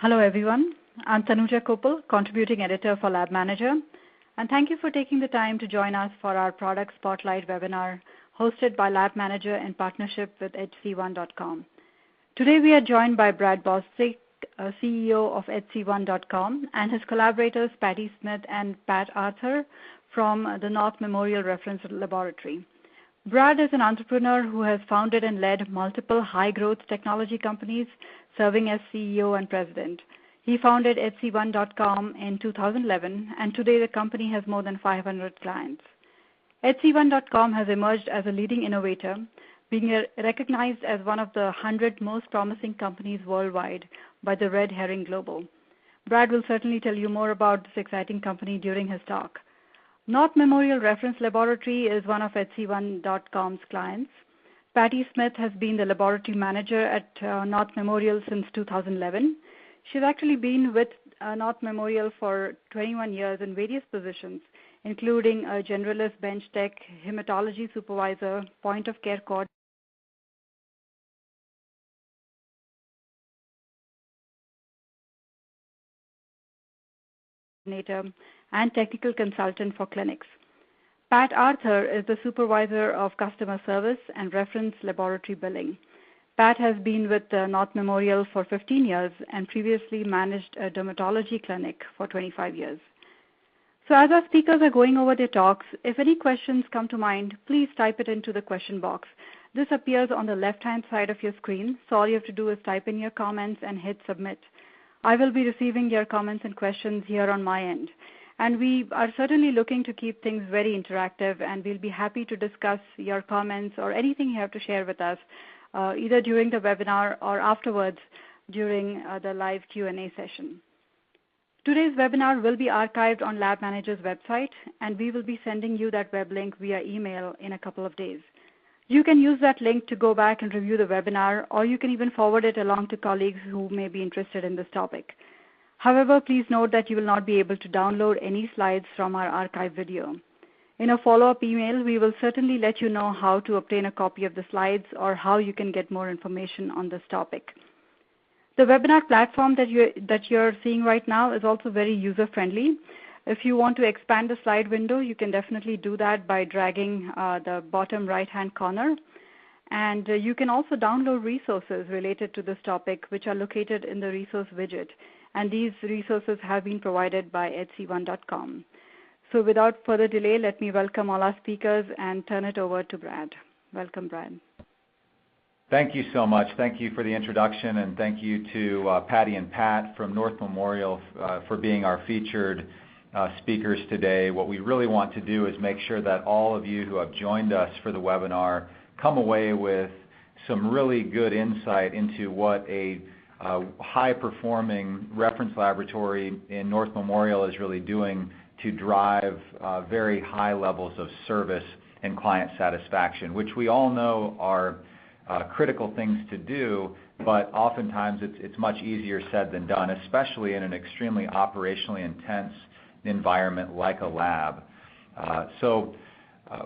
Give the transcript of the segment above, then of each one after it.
Hello everyone, I'm Tanuja Kopal, contributing editor for Lab Manager, and thank you for taking the time to join us for our Product Spotlight webinar hosted by Lab Manager in partnership with HC1.com. Today we are joined by Brad Bostic, CEO of HC1.com, and his collaborators Patti Smith and Pat Arthur from the North Memorial Reference Laboratory. Brad is an entrepreneur who has founded and led multiple high-growth technology companies, serving as CEO and president. He founded HC1.com in 2011, and today the company has more than 500 clients. HC1.com has emerged as a leading innovator, being recognized as one of the 100 most promising companies worldwide by the Red Herring Global. Brad will certainly tell you more about this exciting company during his talk. North Memorial Reference Laboratory is one of HC1.com's clients. Patti Smith has been the laboratory manager at North Memorial since 2011. She's actually been with North Memorial for 21 years in various positions, including a generalist bench tech, hematology supervisor, point-of-care coordinator, and technical consultant for clinics. Pat Arthur is the supervisor of customer service and reference laboratory billing. Pat has been with North Memorial for 15 years and previously managed a dermatology clinic for 25 years. So as our speakers are going over their talks, if any questions come to mind, please type it into the question box. This appears on the left-hand side of your screen, so all you have to do is type in your comments and hit submit. I will be receiving your comments and questions here on my end. And we are certainly looking to keep things very interactive, and we'll be happy to discuss your comments or anything you have to share with us, either during the webinar or afterwards during the live Q&A session. Today's webinar will be archived on Lab Manager's website, and we will be sending you that web link via email in a couple of days. You can use that link to go back and review the webinar, or you can even forward it along to colleagues who may be interested in this topic. However, please note that you will not be able to download any slides from our archive video. In a follow-up email, we will certainly let you know how to obtain a copy of the slides or how you can get more information on this topic. The webinar platform that you're seeing right now is also very user-friendly. If you want to expand the slide window, you can definitely do that by dragging the bottom right-hand corner. And you can also download resources related to this topic, which are located in the resource widget. And these resources have been provided by HC1.com. So without further delay, let me welcome all our speakers and turn it over to Brad. Welcome, Brad. Thank you so much. Thank you for the introduction, and thank you to Patti and Pat from North Memorial for being our featured speakers today. What we really want to do is make sure that all of you who have joined us for the webinar come away with some really good insight into what a high-performing reference laboratory in North Memorial is really doing to drive very high levels of service and client satisfaction, which we all know are critical things to do, but oftentimes it's much easier said than done, especially in an extremely operationally intense environment like a lab. So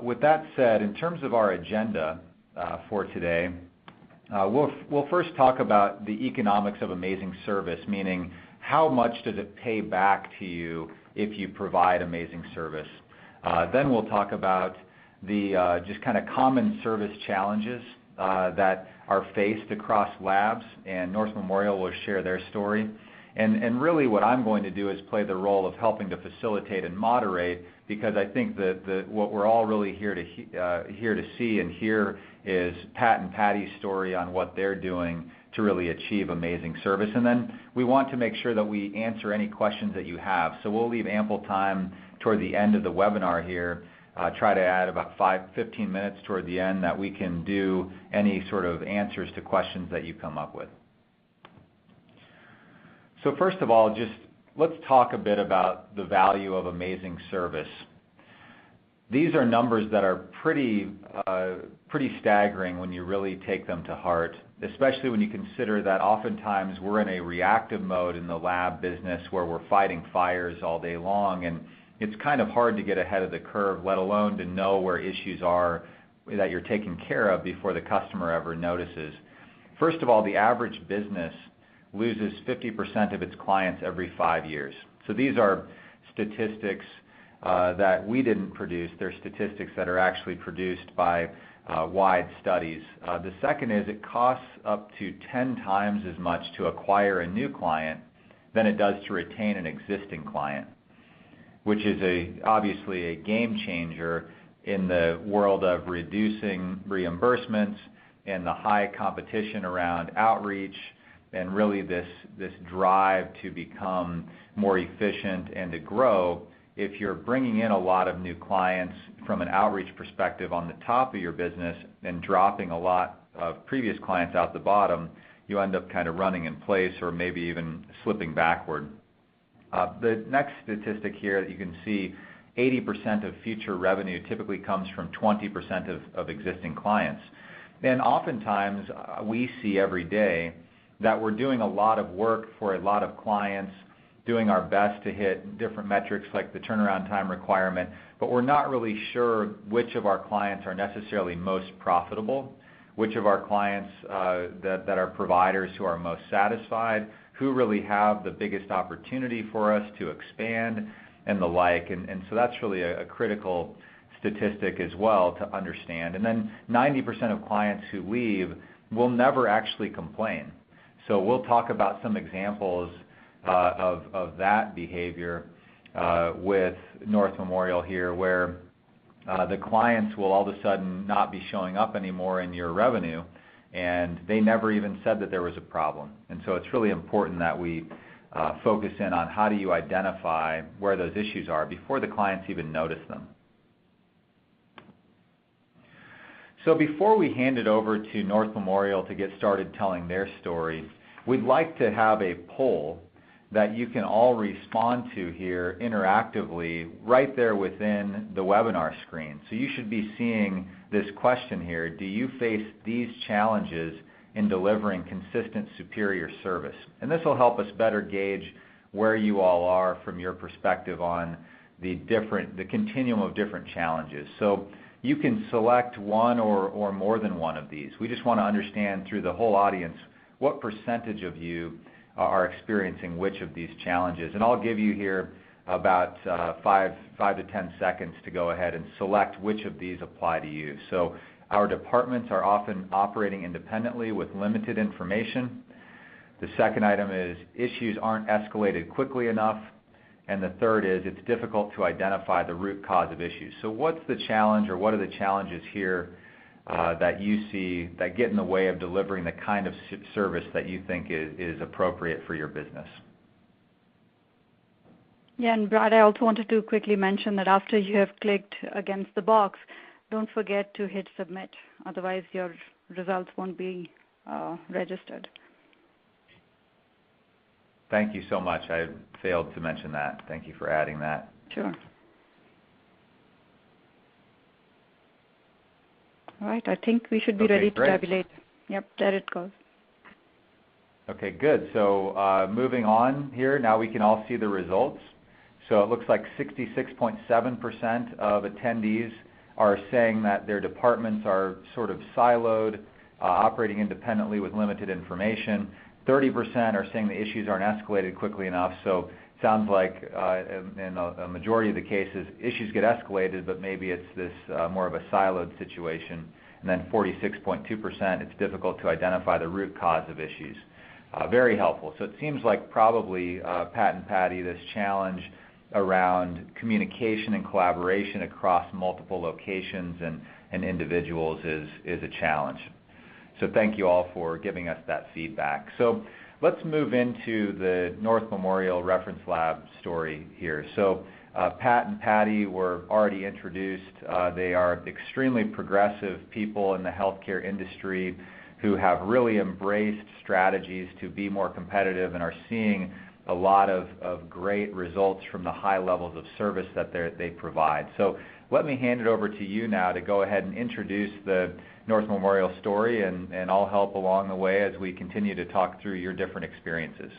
with that said, in terms of our agenda for today, we'll first talk about the economics of amazing service, meaning how much does it pay back to you if you provide amazing service. Then we'll talk about the just kind of common service challenges that are faced across labs, and North Memorial will share their story. And really what I'm going to do is play the role of helping to facilitate and moderate, because I think that what we're all really here to see and hear is Pat and Patti's story on what they're doing to really achieve amazing service. And then we want to make sure that we answer any questions that you have. So we'll leave ample time toward the end of the webinar here, try to add about 15 minutes toward the end that we can do any sort of answers to questions that you come up with. So first of all, just let's talk a bit about the value of amazing service. These are numbers that are pretty staggering when you really take them to heart, especially when you consider that oftentimes we're in a reactive mode in the lab business where we're fighting fires all day long, and it's kind of hard to get ahead of the curve, let alone to know where issues are that you're taking care of before the customer ever notices. First of all, the average business loses 50% of its clients every 5 years. So these are statistics that we didn't produce. They're statistics that are actually produced by wide studies. The second is it costs up to 10 times as much to acquire a new client than it does to retain an existing client, which is obviously a game changer in the world of reducing reimbursements and the high competition around outreach and really this drive to become more efficient and to grow. If you're bringing in a lot of new clients from an outreach perspective on the top of your business and dropping a lot of previous clients out the bottom, you end up kind of running in place or maybe even slipping backward. The next statistic here that you can see, 80% of future revenue typically comes from 20% of existing clients. And oftentimes we see every day that we're doing a lot of work for a lot of clients, doing our best to hit different metrics like the turnaround time requirement, but we're not really sure which of our clients are necessarily most profitable, which of our clients that are providers who are most satisfied, who really have the biggest opportunity for us to expand, and the like. And so that's really a critical statistic as well to understand. And then 90% of clients who leave will never actually complain. So we'll talk about some examples of that behavior with North Memorial here, where the clients will all of a sudden not be showing up anymore in your revenue, and they never even said that there was a problem. And so it's really important that we focus in on how do you identify where those issues are before the clients even notice them. So before we hand it over to North Memorial to get started telling their story, we'd like to have a poll that you can all respond to here interactively right there within the webinar screen. So you should be seeing this question here: do you face these challenges in delivering consistent superior service? And this will help us better gauge where you all are from your perspective on the continuum of different challenges. So you can select one or more than one of these. We just want to understand through the whole audience what percentage of you are experiencing which of these challenges. And I'll give you here about 5 to 10 seconds to go ahead and select which of these apply to you. So our departments are often operating independently with limited information. The second item is issues aren't escalated quickly enough. And the third is it's difficult to identify the root cause of issues. So what's the challenge, or what are the challenges here that you see that get in the way of delivering the kind of service that you think is appropriate for your business? Yeah, and Brad, I also wanted to quickly mention that after you have clicked against the box, don't forget to hit submit. Otherwise, your results won't be registered. Thank you so much. I failed to mention that. Thank you for adding that. Sure. All right, I think we should be ready to tabulate. Yep, there it goes. Okay, good. So moving on here, now we can all see the results. So it looks like 66.7% of attendees are saying that their departments are sort of siloed, operating independently with limited information. 30% are saying the issues aren't escalated quickly enough. So it sounds like in a majority of the cases, issues get escalated, but maybe it's this more of a siloed situation. And then 46.2%, it's difficult to identify the root cause of issues. Very helpful. So it seems like probably, Pat and Patti, this challenge around communication and collaboration across multiple locations and individuals is a challenge. So thank you all for giving us that feedback. So let's move into the North Memorial Reference Lab story here. So Pat and Patti were already introduced. They are extremely progressive people in the healthcare industry who have really embraced strategies to be more competitive and are seeing a lot of great results from the high levels of service that they provide. So let me hand it over to you now to go ahead and introduce the North Memorial story, and I'll help along the way as we continue to talk through your different experiences.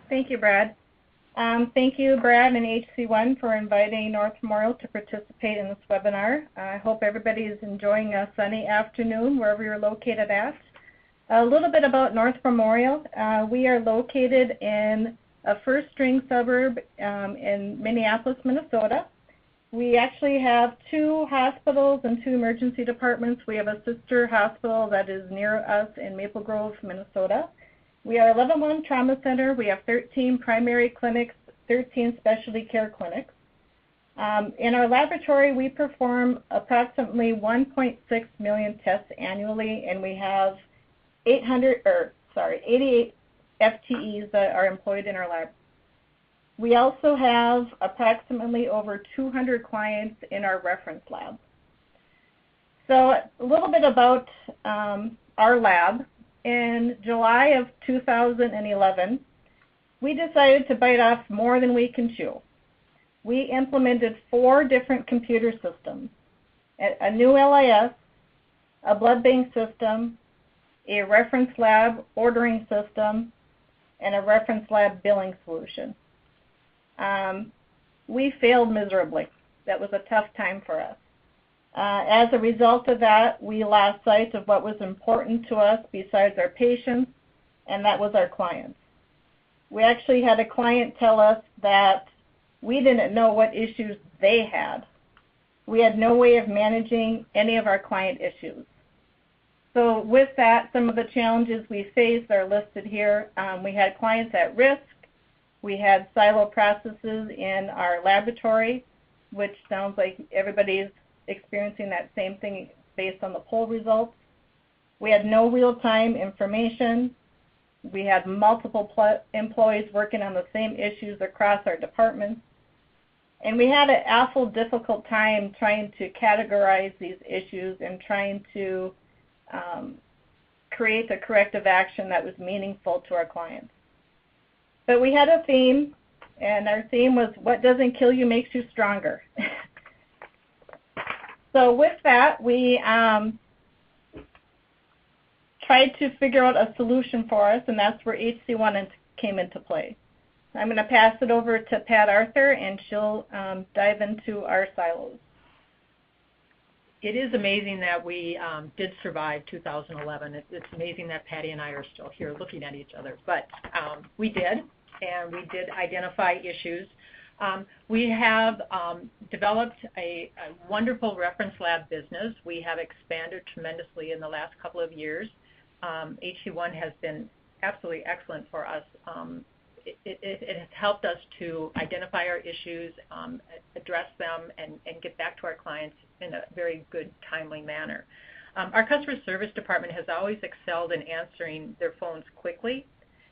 Thank you, Brad. Thank you, Brad and HC1, for inviting North Memorial to participate in this webinar. I hope everybody is enjoying a sunny afternoon wherever you're located at. A little bit about North Memorial. We are located in a first-string suburb in Minneapolis, Minnesota. We actually have 2 hospitals and 2 emergency departments. We have a sister hospital that is near us in Maple Grove, Minnesota. We are a level 1 trauma center. We have 13 primary clinics, 13 specialty care clinics. In our laboratory, we perform approximately 1.6 million tests annually, and we have 88 FTEs that are employed in our lab. We also have approximately over 200 clients in our reference lab. So a little bit about our lab. In July of 2011, we decided to bite off more than we can chew. We implemented 4 different computer systems, a new LIS, a blood bank system, a reference lab ordering system, and a reference lab billing solution. We failed miserably. That was a tough time for us. As a result of that, we lost sight of what was important to us besides our patients, and that was our clients. We actually had a client tell us that we didn't know what issues they had. We had no way of managing any of our client issues. So with that, some of the challenges we faced are listed here. We had clients at risk. We had silo processes in our laboratory, which sounds like everybody's experiencing that same thing based on the poll results. We had no real-time information. We had multiple employees working on the same issues across our departments. And we had an awful difficult time trying to categorize these issues and trying to create a corrective action that was meaningful to our clients. But we had a theme, and our theme was, what doesn't kill you makes you stronger. So with that, we tried to figure out a solution for us, and that's where HC1 came into play. I'm going to pass it over to Pat Arthur, and she'll dive into our silos. It is amazing that we did survive 2011. It's amazing that Patti and I are still here looking at each other, but we did, and we did identify issues. We have developed a wonderful reference lab business. We have expanded tremendously in the last couple of years. HC1 has been absolutely excellent for us. It has helped us to identify our issues, address them, and get back to our clients in a very good, timely manner. Our customer service department has always excelled in answering their phones quickly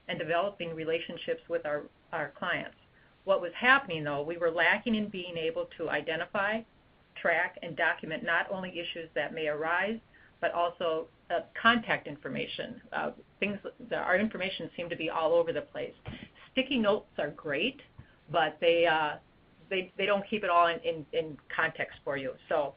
and developing relationships with our clients. What was happening, though, we were lacking in being able to identify, track, and document not only issues that may arise, but also contact information. Our information seemed to be all over the place. Sticky notes are great, but they don't keep it all in context for you. So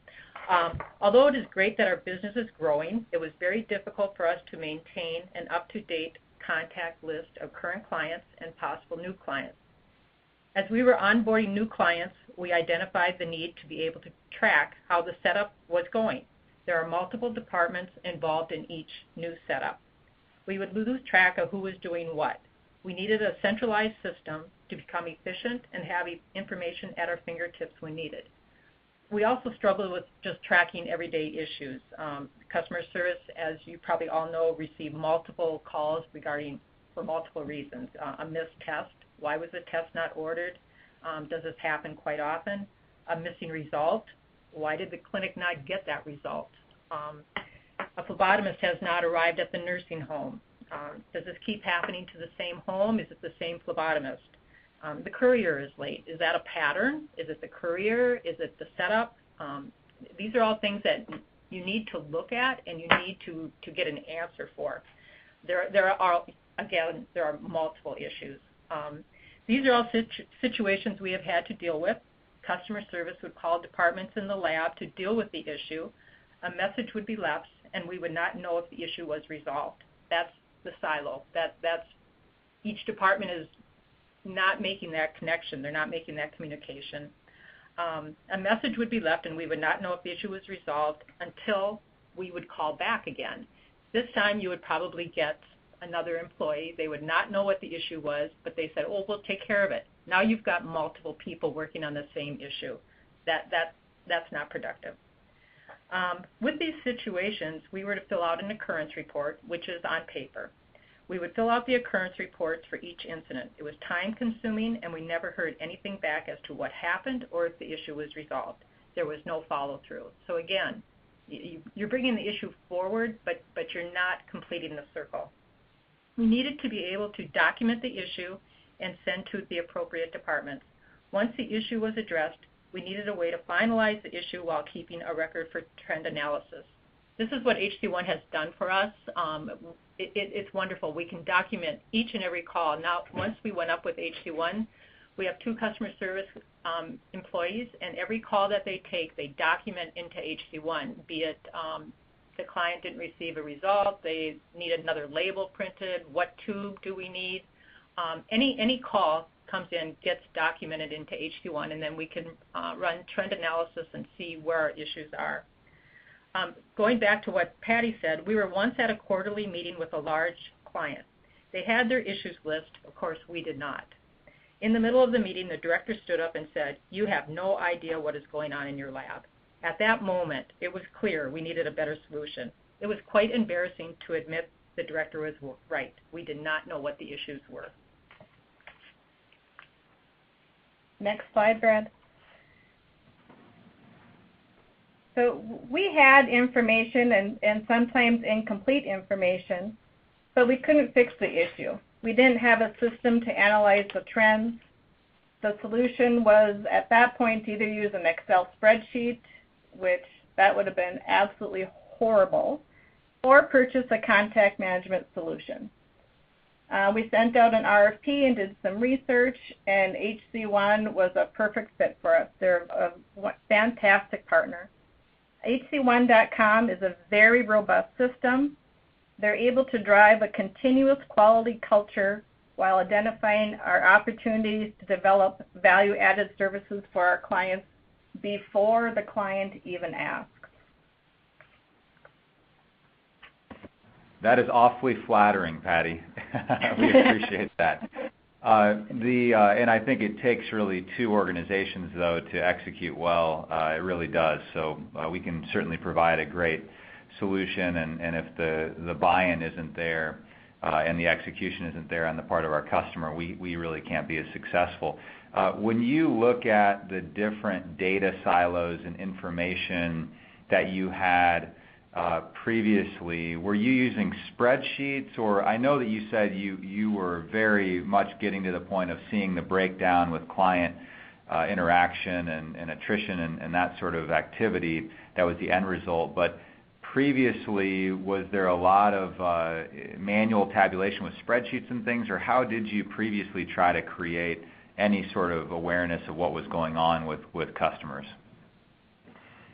although it is great that our business is growing, it was very difficult for us to maintain an up-to-date contact list of current clients and possible new clients. As we were onboarding new clients, we identified the need to be able to track how the setup was going. There are multiple departments involved in each new setup. We would lose track of who was doing what. We needed a centralized system to become efficient and have information at our fingertips when needed. We also struggled with just tracking everyday issues. Customer service, as you probably all know, received multiple calls for multiple reasons. A missed test. Why was the test not ordered? Does this happen quite often? A missing result. Why did the clinic not get that result? A phlebotomist has not arrived at the nursing home. Does this keep happening to the same home? Is it the same phlebotomist? The courier is late. Is that a pattern? Is it the courier? Is it the setup? These are all things that you need to look at and you need to get an answer for. There are multiple issues. These are all situations we have had to deal with. Customer service would call departments in the lab to deal with the issue. A message would be left, and we would not know if the issue was resolved. That's the silo. That's each department is not making that connection. They're not making that communication. A message would be left, and we would not know if the issue was resolved until we would call back again. This time you would probably get another employee. They would not know what the issue was, but they said, oh, we'll take care of it. Now you've got multiple people working on the same issue. That's not productive. With these situations, we were to fill out an occurrence report, which is on paper. We would fill out the occurrence reports for each incident. It was time-consuming, and we never heard anything back as to what happened or if the issue was resolved. There was no follow-through. So again, you're bringing the issue forward, but you're not completing the circle. We needed to be able to document the issue and send to the appropriate departments. Once the issue was addressed, we needed a way to finalize the issue while keeping a record for trend analysis. This is what HC1 has done for us. It's wonderful. We can document each and every call. Now, once we went up with HC1, we have 2 customer service employees, and every call that they take, they document into HC1, be it the client didn't receive a result, they need another label printed, what tube do we need. Any call comes in, gets documented into HC1, and then we can run trend analysis and see where our issues are. Going back to what Patti said, we were once at a quarterly meeting with a large client. They had their issues list. Of course, we did not. In the middle of the meeting, the director stood up and said, you have no idea what is going on in your lab. At that moment, it was clear we needed a better solution. It was quite embarrassing to admit the director was right. We did not know what the issues were. Next slide, Brad. So we had information and sometimes incomplete information, but we couldn't fix the issue. We didn't have a system to analyze the trends. The solution was at that point to either use an Excel spreadsheet, which that would have been absolutely horrible, or purchase a contact management solution. We sent out an RFP and did some research, and HC1 was a perfect fit for us. They're a fantastic partner. HC1.com is a very robust system. They're able to drive a continuous quality culture while identifying our opportunities to develop value-added services for our clients before the client even asks. That is awfully flattering, Patti. We appreciate that. And I think it takes really 2 organizations, though, to execute well. It really does. So we can certainly provide a great solution, and if the buy-in isn't there and the execution isn't there on the part of our customer, we really can't be as successful. When you look at the different data silos and information that you had previously, were you using spreadsheets, or I know that you said you were very much getting to the point of seeing the breakdown with client interaction and attrition and that sort of activity. That was the end result. But previously, was there a lot of manual tabulation with spreadsheets and things, or how did you previously try to create any sort of awareness of what was going on with customers?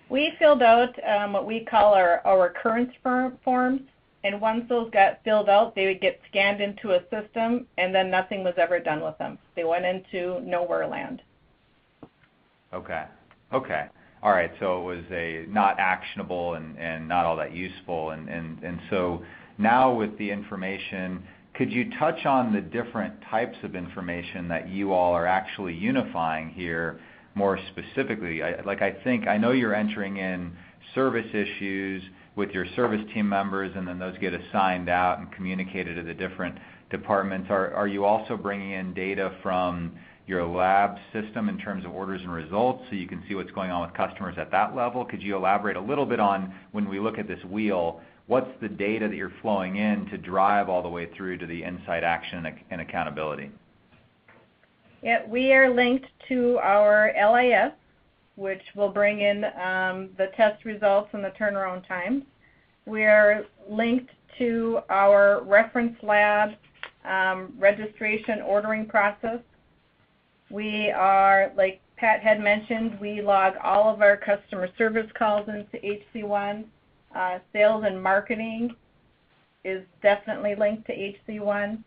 We filled out what we call our occurrence forms, and once those got filled out, they would get scanned into a system, and then nothing was ever done with them. They went into nowhere land. Okay. All right, so it was not actionable and not all that useful. And so now with the information, could you touch on the different types of information that you all are actually unifying here more specifically? I know you're entering in service issues with your service team members, and then those get assigned out and communicated to the different departments. Are you also bringing in data from your lab system in terms of orders and results so you can see what's going on with customers at that level? Could you elaborate a little bit on, when we look at this wheel, what's the data that you're flowing in to drive all the way through to the insight, action, and accountability? Yeah, we are linked to our LIS, which will bring in the test results and the turnaround times. We are linked to our reference lab registration ordering process. We are, like Pat had mentioned, we log all of our customer service calls into HC1. Sales and marketing is definitely linked to HC1.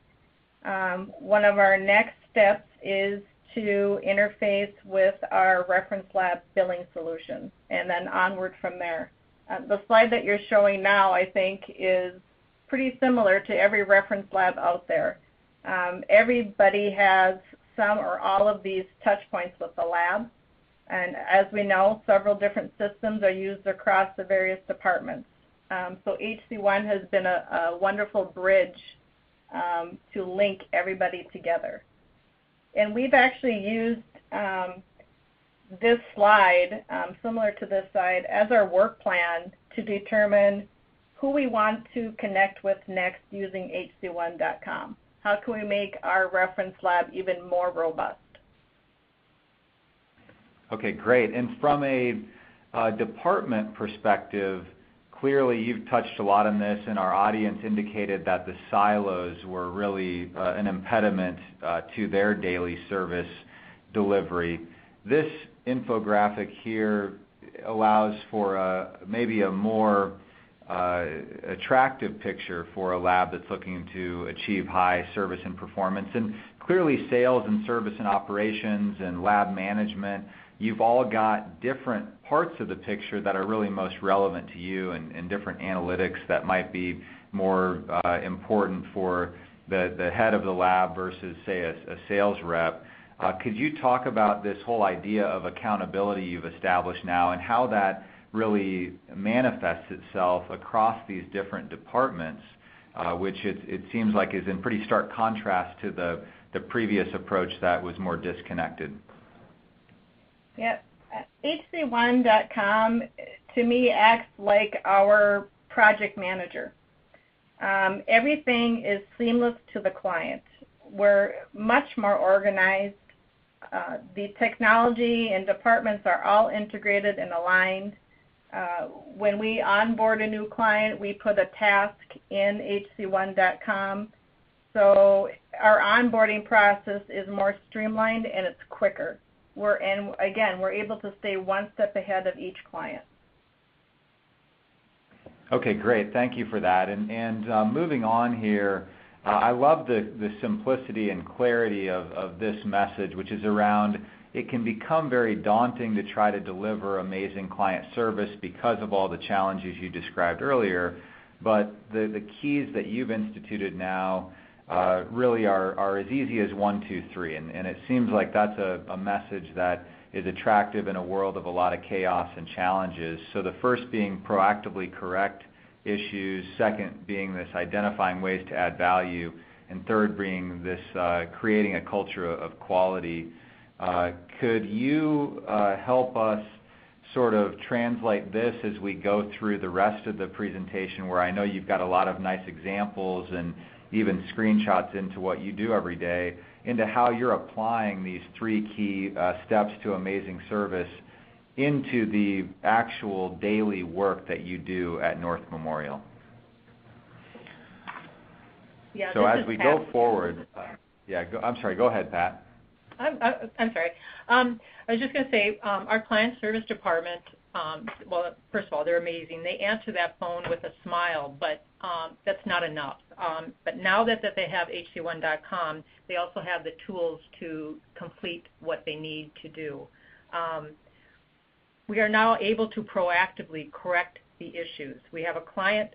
One of our next steps is to interface with our reference lab billing solution, and then onward from there. The slide that you're showing now, I think, is pretty similar to every reference lab out there. Everybody has some or all of these touch points with the lab. And as we know, several different systems are used across the various departments. So HC1 has been a wonderful bridge to link everybody together. And we've actually used this slide, similar to this slide, as our work plan to determine who we want to connect with next using hc1.com. How can we make our reference lab even more robust? Okay, great. And from a department perspective, clearly you've touched a lot on this, and our audience indicated that the silos were really an impediment to their daily service delivery. This infographic here allows for maybe a more attractive picture for a lab that's looking to achieve high service and performance. And clearly sales and service and operations and lab management, you've all got different parts of the picture that are really most relevant to you, and different analytics that might be more important for the head of the lab versus, say, a sales rep. Could you talk about this whole idea of accountability you've established now, and how that really manifests itself across these different departments, which it seems like is in pretty stark contrast to the previous approach that was more disconnected? Yep. HC1.com to me acts like our project manager. Everything is seamless to the client. We're much more organized. The technology and departments are all integrated and aligned. When we onboard a new client, we put a task in hc1.com. So our onboarding process is more streamlined and it's quicker. We're able to stay one step ahead of each client. Okay, great. Thank you for that. And moving on here, I love the simplicity and clarity of this message, which is around it can become very daunting to try to deliver amazing client service because of all the challenges you described earlier. But the keys that you've instituted now really are as easy as 1, 2, 3. And it seems like that's a message that is attractive in a world of a lot of chaos and challenges. So the first being proactively correct issues, second being this identifying ways to add value, and third being this creating a culture of quality. Could you help us sort of translate this as we go through the rest of the presentation, where I know you've got a lot of nice examples and even screenshots into what you do every day, into how you're applying these 3 key steps to amazing service into the actual daily work that you do at North Memorial? Yeah, so as we go forward, I'm sorry, go ahead, Pat. I'm sorry. I was just going to say, our client service department, well, first of all, they're amazing. They answer that phone with a smile, but that's not enough. But now that they have hc1.com, they also have the tools to complete what they need to do. We are now able to proactively correct the issues. We have a client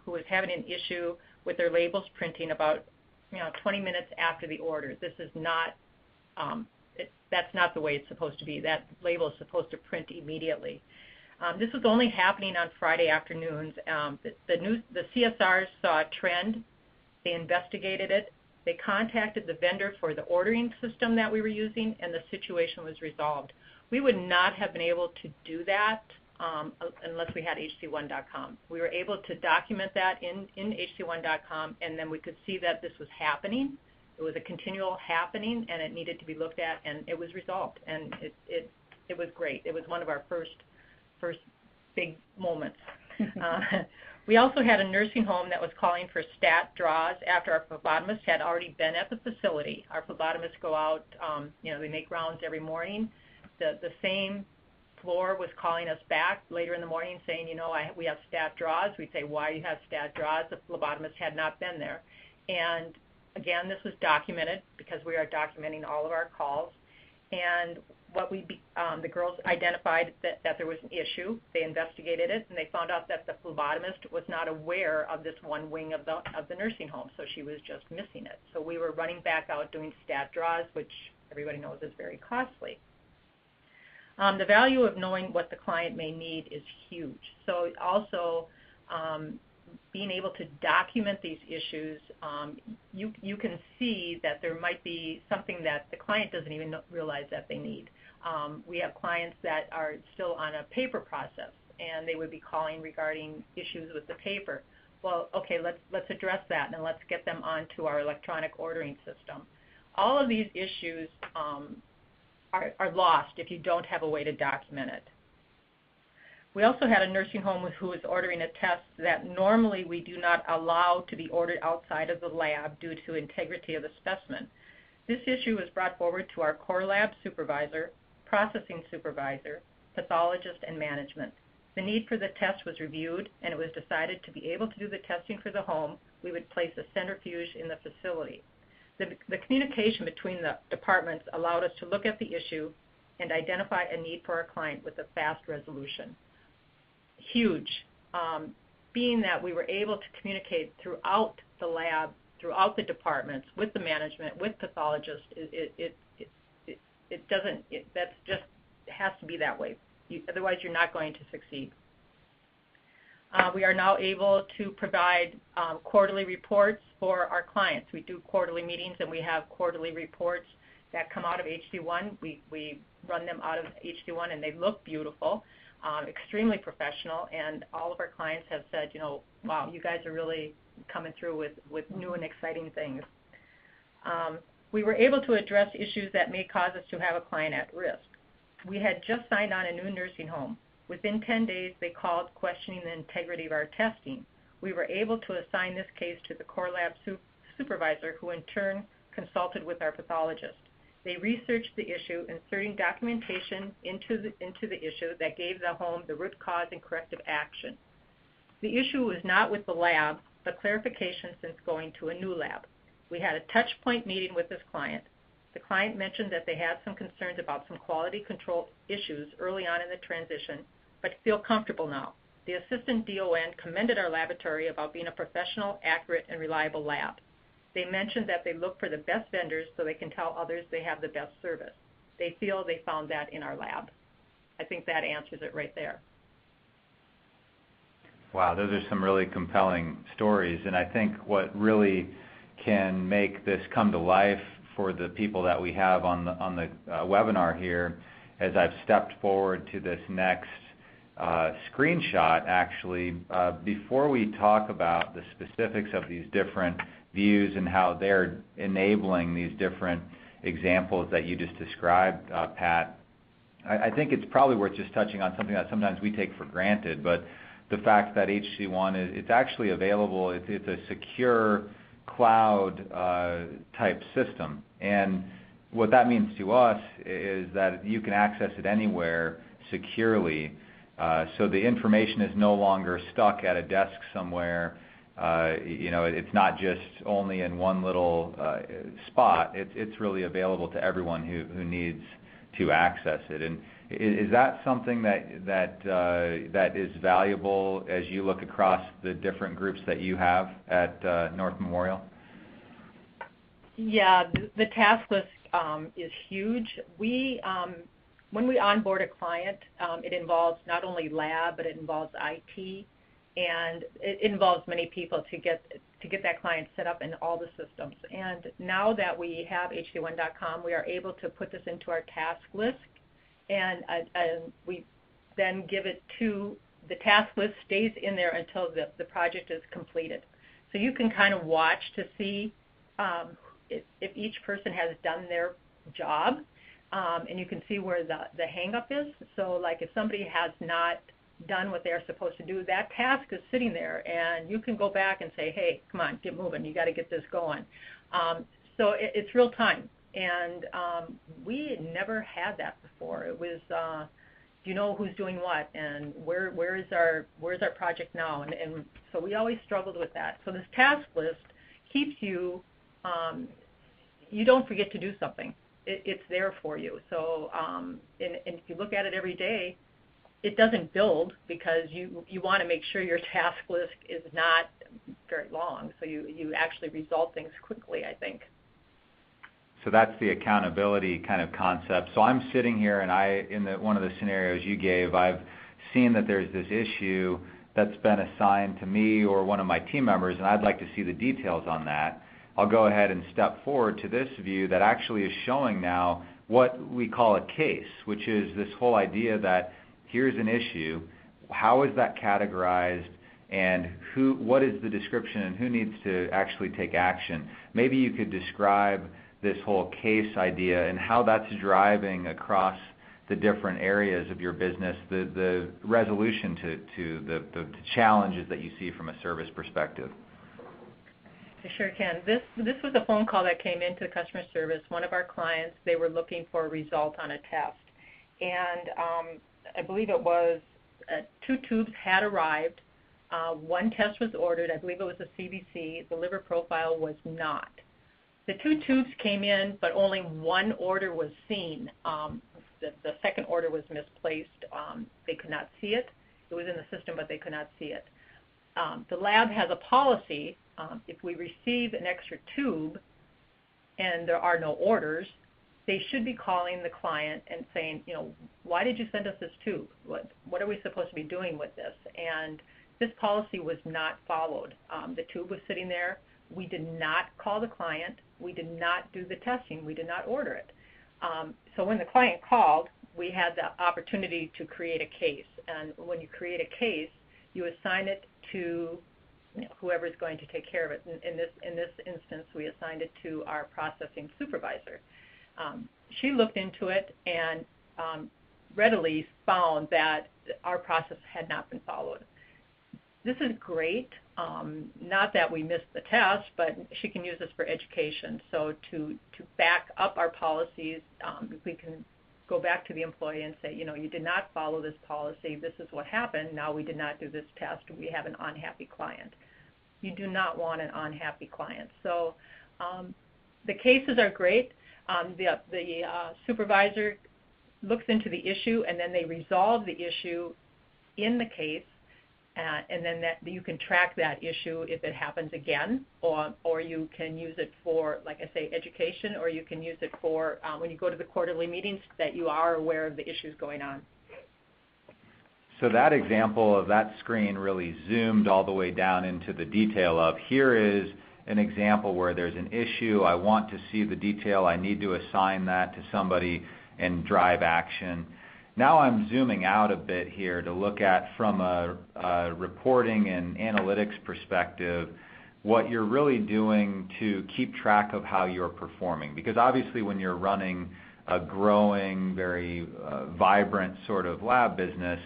who is having an issue with their labels printing about 20 minutes after the order. This is not that's not the way it's supposed to be. That label is supposed to print immediately. This was only happening on Friday afternoons. The CSRs saw a trend. They investigated it. They contacted the vendor for the ordering system that we were using, and the situation was resolved. We would not have been able to do that unless we had hc1.com. We were able to document that in hc1.com, and then we could see that this was happening. It was a continual happening, and it needed to be looked at, and it was resolved. And it was great. It was one of our first big moments. We also had a nursing home that was calling for stat draws after our phlebotomist had already been at the facility. Our phlebotomists go out, they make rounds every morning. The same floor was calling us back later in the morning saying, we have stat draws. We'd say, why do you have stat draws? The phlebotomist had not been there. And again, this was documented because we are documenting all of our calls. And the girls identified that there was an issue. They investigated it, and they found out that the phlebotomist was not aware of this one wing of the nursing home, so she was just missing it. So we were running back out doing stat draws, which everybody knows is very costly. The value of knowing what the client may need is huge. So also being able to document these issues, you can see that there might be something that the client doesn't even realize that they need. We have clients that are still on a paper process, and they would be calling regarding issues with the paper. Well, okay, let's address that, and let's get them onto our electronic ordering system. All of these issues are lost if you don't have a way to document it. We also had a nursing home who was ordering a test that normally we do not allow to be ordered outside of the lab due to integrity of the specimen. This issue was brought forward to our core lab supervisor, processing supervisor, pathologist, and management. The need for the test was reviewed, and it was decided to be able to do the testing for the home, we would place a centrifuge in the facility. The communication between the departments allowed us to look at the issue and identify a need for our client with a fast resolution. Huge. Being that we were able to communicate throughout the lab, throughout the departments, with the management, with pathologists, it has to be that way. Otherwise, you're not going to succeed. We are now able to provide quarterly reports for our clients. We do quarterly meetings, and we have quarterly reports that come out of HD1. We run them out of HD1, and they look beautiful, extremely professional, and all of our clients have said, wow, you guys are really coming through with new and exciting things. We were able to address issues that may cause us to have a client at risk. We had just signed on a new nursing home. Within 10 days, they called questioning the integrity of our testing. We were able to assign this case to the core lab supervisor, who in turn consulted with our pathologist. They researched the issue, inserting documentation into the issue that gave the home the root cause and corrective action. The issue was not with the lab, but clarification since going to a new lab. We had a touch point meeting with this client. The client mentioned that they had some concerns about some quality control issues early on in the transition, but feel comfortable now. The assistant DON commended our laboratory about being a professional, accurate, and reliable lab. They mentioned that they look for the best vendors so they can tell others they have the best service. They feel they found that in our lab. I think that answers it right there. Wow, those are some really compelling stories, and I think what really can make this come to life for the people that we have on the webinar here, as I've stepped forward to this next screenshot, actually, before we talk about the specifics of these different views and how they're enabling these different examples that you just described, Pat, I think it's probably worth just touching on something that sometimes we take for granted, but the fact that HD1 it's actually available, it's a secure cloud type system, and what that means to us is that you can access it anywhere securely, so the information is no longer stuck at a desk somewhere. It's not just only in one little spot. It's really available to everyone who needs to access it. And is that something that is valuable as you look across the different groups that you have at North Memorial? Yeah, the task list is huge. When we onboard a client, it involves not only lab, but it involves IT, and it involves many people to get that client set up in all the systems. And now that we have HD1.com, we are able to put this into our task list, and we then give it to the task list, stays in there until the project is completed. So you can kind of watch to see if each person has done their job, and you can see where the hang-up is. So like if somebody has not done what they're supposed to do, that task is sitting there, and you can go back and say, hey, come on, get moving, you got to get this going. So it's real time, and we never had that before. It was, do you know who's doing what, and where's our project now? And so we always struggled with that. So this task list keeps you, you don't forget to do something. it's there for you. So, and if you look at it every day, it doesn't build because you want to make sure your task list is not very long, so you actually resolve things quickly, I think. So that's the accountability kind of concept. So I'm sitting here, and in one of the scenarios you gave, I've seen that there's this issue that's been assigned to me or one of my team members, and I'd like to see the details on that. I'll go ahead and step forward to this view that actually is showing now what we call a case, which is this whole idea that here's an issue, how is that categorized, and what is the description, and who needs to actually take action. Maybe you could describe this whole case idea and how that's driving across the different areas of your business, the resolution to the challenges that you see from a service perspective. I sure can. This was a phone call that came into customer service. One of our clients, they were looking for a result on a test. And I believe it was 2 tubes had arrived. One test was ordered. I believe it was a CBC. The liver profile was not. The 2 tubes came in, but only one order was seen. The second order was misplaced. They could not see it. It was in the system, but they could not see it. The lab has a policy, if we receive an extra tube and there are no orders, they should be calling the client and saying, why did you send us this tube? What are we supposed to be doing with this? And this policy was not followed. The tube was sitting there. We did not call the client. We did not do the testing. We did not order it. So when the client called, we had the opportunity to create a case. And when you create a case, you assign it to whoever is going to take care of it. In this instance, we assigned it to our processing supervisor. She looked into it and readily found that our process had not been followed. This is great. Not that we missed the test, but she can use this for education. So to back up our policies, we can go back to the employee and say, you did not follow this policy. This is what happened. Now we did not do this test. We have an unhappy client. You do not want an unhappy client. So the cases are great. The supervisor looks into the issue, and then they resolve the issue in the case. And then you can track that issue if it happens again, or you can use it for, like I say, education, or you can use it for when you go to the quarterly meetings that you are aware of the issues going on. So that example of that screen really zoomed all the way down into the detail of, here is an example where there's an issue, I want to see the detail, I need to assign that to somebody and drive action. Now I'm zooming out a bit here to look at, from a reporting and analytics perspective, what you're really doing to keep track of how you're performing. Because obviously when you're running a growing, very vibrant sort of lab business,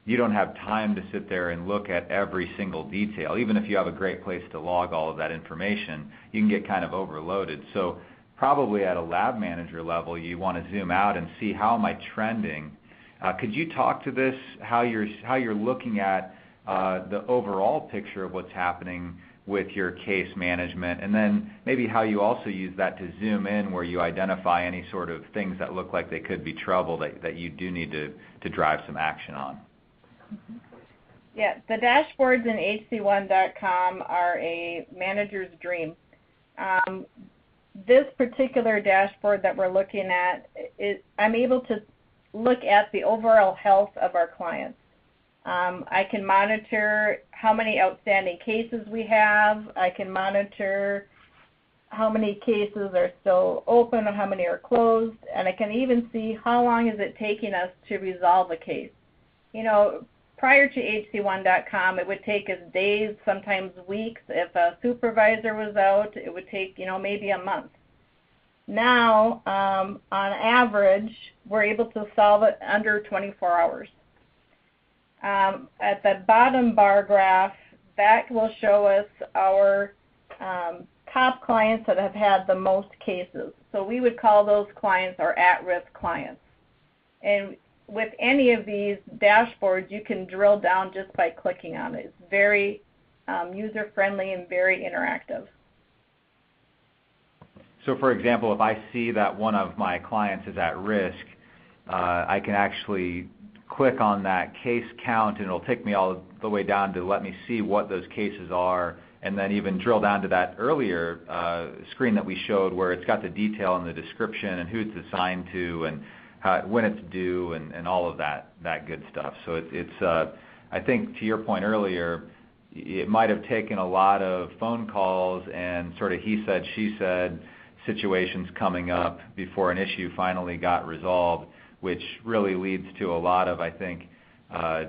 you don't have time to sit there and look at every single detail. Even if you have a great place to log all of that information, you can get kind of overloaded. So probably at a lab manager level, you want to zoom out and see, how am I trending? Could you talk to this, how you're looking at the overall picture of what's happening with your case management, and then maybe how you also use that to zoom in where you identify any sort of things that look like they could be trouble that you do need to drive some action on? Yeah, the dashboards in hc1.com are a manager's dream. This particular dashboard that we're looking at, I'm able to look at the overall health of our clients. I can monitor how many outstanding cases we have. I can monitor how many cases are still open or how many are closed, and I can even see how long is it taking us to resolve a case. Prior to hc1.com, it would take us days, sometimes weeks. If a supervisor was out, it would take, maybe a month. Now, on average, we're able to solve it under 24 hours. At the bottom bar graph, that will show us our top clients that have had the most cases. So we would call those clients our at-risk clients. And with any of these dashboards, you can drill down just by clicking on it. It's very user-friendly and very interactive. So for example, if I see that one of my clients is at risk, I can actually click on that case count, and it'll take me all the way down to let me see what those cases are, and then even drill down to that earlier screen that we showed where it's got the detail and the description and who it's assigned to and when it's due and all of that good stuff. So it's I think to your point earlier, it might have taken a lot of phone calls and sort of he said, she said situations coming up before an issue finally got resolved, which really leads to a lot of, I think,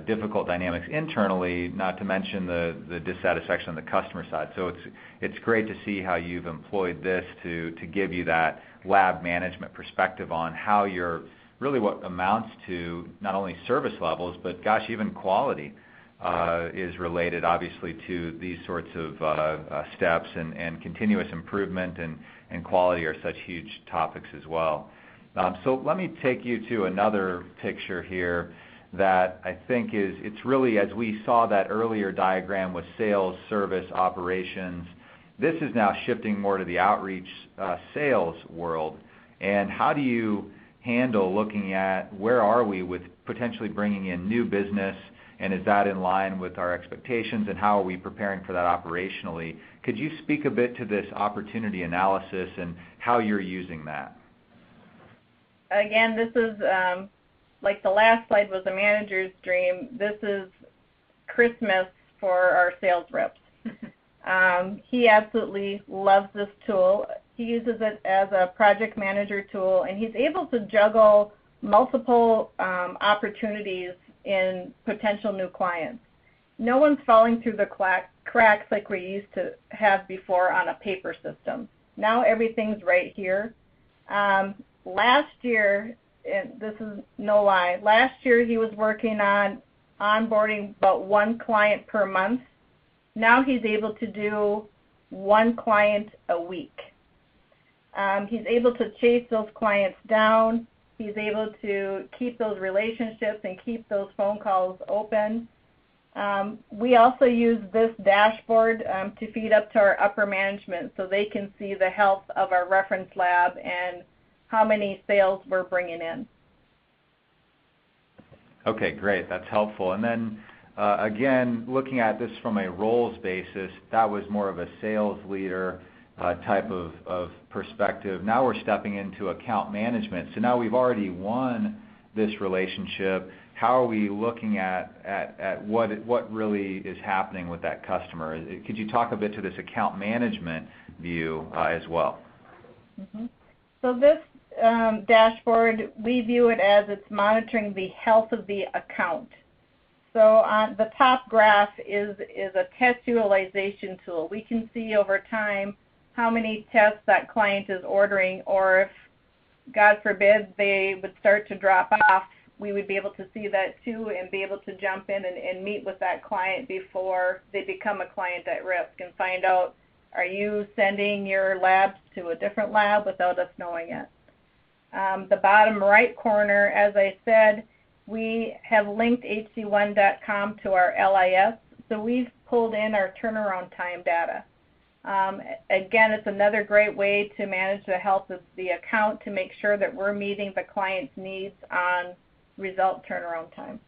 difficult dynamics internally, not to mention the dissatisfaction on the customer side. So it's great to see how you've employed this to give you that lab management perspective on how you're really what amounts to not only service levels, but gosh, even quality is related obviously to these sorts of steps, and continuous improvement and quality are such huge topics as well. So let me take you to another picture here that I think it's really, as we saw that earlier diagram with sales, service, operations, this is now shifting more to the outreach sales world. And how do you handle looking at where are we with potentially bringing in new business, and is that in line with our expectations, and how are we preparing for that operationally? Could you speak a bit to this opportunity analysis and how you're using that? Again, this is like the last slide was a manager's dream. This is Christmas for our sales reps. He absolutely loves this tool. He uses it as a project manager tool, and he's able to juggle multiple opportunities in potential new clients. No one's falling through the cracks like we used to have before on a paper system. Now everything's right here. Last year, and this is no lie, last year he was working on onboarding about one client per month. Now he's able to do one client a week. He's able to chase those clients down. He's able to keep those relationships and keep those phone calls open. We also use this dashboard to feed up to our upper management so they can see the health of our reference lab and how many sales we're bringing in. Okay, great. That's helpful. And then, again, looking at this from a roles basis, that was more of a sales leader type of perspective. Now we're stepping into account management. So now we've already won this relationship. How are we looking at what really is happening with that customer? Could you talk a bit to this account management view as well? Mm-hmm. So this dashboard, we view it as it's monitoring the health of the account. So on the top graph is a test utilization tool. We can see over time how many tests that client is ordering, or if, God forbid, they would start to drop off, we would be able to see that too and be able to jump in and meet with that client before they become a client at risk and find out, are you sending your labs to a different lab without us knowing it? The bottom right corner, as I said, we have linked hc1.com to our LIS, so we've pulled in our turnaround time data. Again, it's another great way to manage the health of the account to make sure that we're meeting the client's needs on result turnaround time.